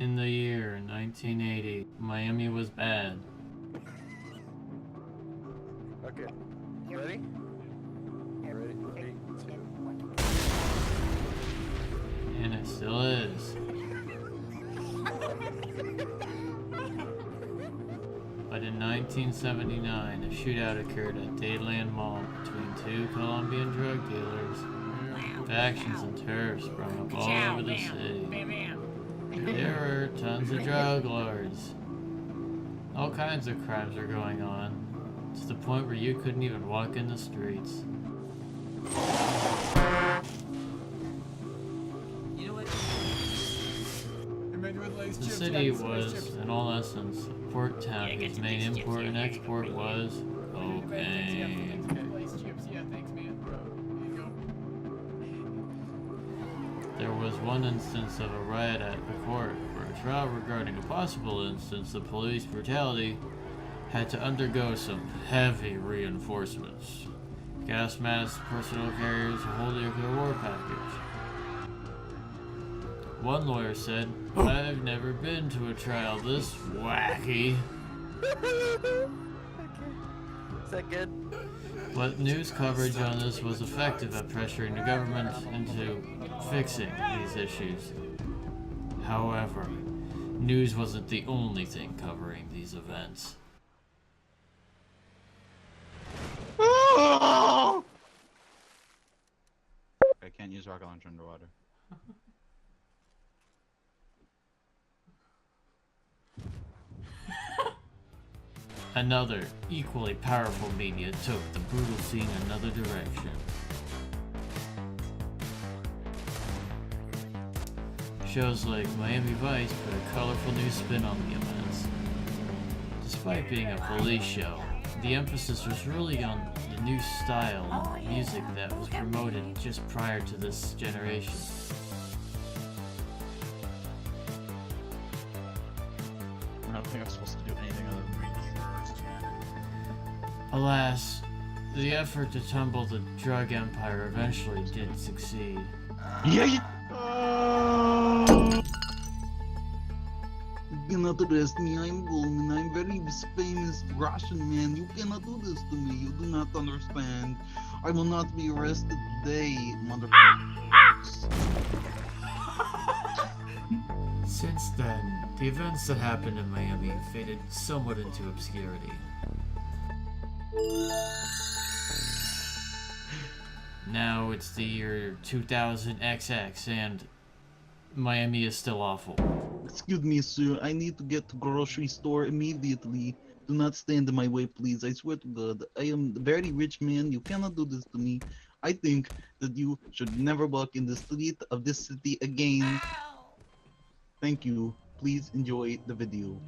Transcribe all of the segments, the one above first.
In the year 1980, Miami was bad. Okay. Ready? Ready? 3, 2. And it still is. But in 1979, a shootout occurred at Dayland Mall between two Colombian drug dealers. Factions and terror sprung up all over the city. There were tons of drug lords. All kinds of crimes were going on, to the point where you couldn't even walk in the streets. The city was, in all essence, a port town whose main import and export was cocaine. There was one instance of a riot at the court where a trial regarding a possible instance of police brutality had to undergo some heavy reinforcements. Gas masks, personal carriers, a whole nuclear war package. One lawyer said, "I've never been to a trial this wacky." Okay. Is that good? But news coverage on this was effective at pressuring the government into fixing these issues. However, news wasn't the only thing covering these events. I can't use rocket launcher underwater. Another, equally powerful media took the brutal scene another direction. Shows like Miami Vice put a colorful new spin on the events. Despite being a police show, the emphasis was really on the new style and music that was promoted just prior to this generation. I don't think I'm supposed to do anything other than read. Alas, the effort to tumble the drug empire eventually did succeed. Yeah. You cannot arrest me, I'm Goldman, I'm very famous Russian man. You cannot do this to me, you do not understand. I will not be arrested today, motherfuckers. Since then, the events that happened in Miami faded somewhat into obscurity. Now it's the year 2000XX and Miami is still awful. Excuse me, sir, I need to get to grocery store immediately. Do not stand in my way, please. I swear to God, I am a very rich man. You cannot do this to me. I think that you should never walk in the street of this city again. Thank you. Please enjoy the video.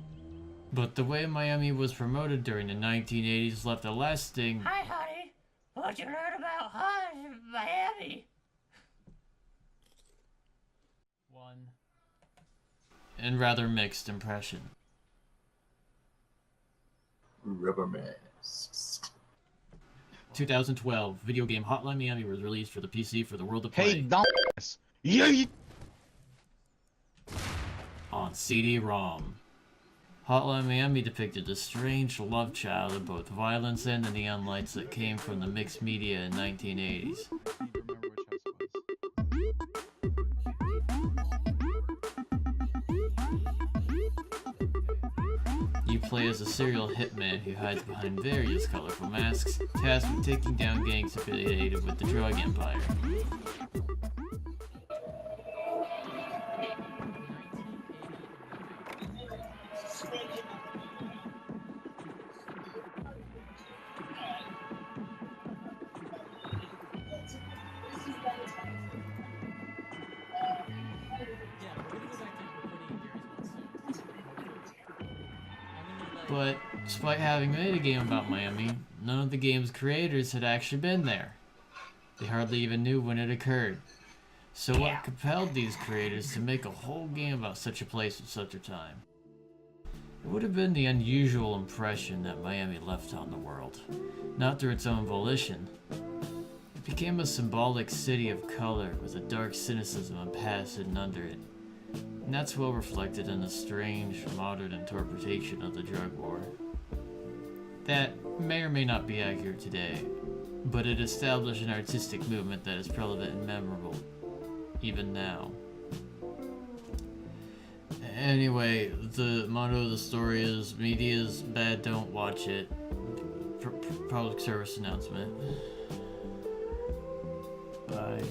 But the way Miami was promoted during the 1980s left a lasting... Hi, honey. What'd you learn about Miami? one and rather mixed impression. Rubber masks. 2012, video game Hotline Miami was released for the PC for the world to play. Hey, don't. Yeah. On CD-ROM. Hotline Miami depicted the strange love child of both violence and the neon lights that came from the mixed media in 1980s. You play as a serial hitman who hides behind various colorful masks, tasked with taking down gangs affiliated with the drug empire. But despite having made a game about Miami, none of the game's creators had actually been there. They hardly even knew when it occurred. So what compelled these creators to make a whole game about such a place at such a time? It would have been the unusual impression that Miami left on the world, not through its own volition. It became a symbolic city of color with a dark cynicism and past hidden under it. And that's well reflected in the strange, modern interpretation of the drug war. That may or may not be accurate today, but it established an artistic movement that is prevalent and memorable, even now. Anyway, the motto of the story is, media's bad, don't watch it. Public service announcement. Bye.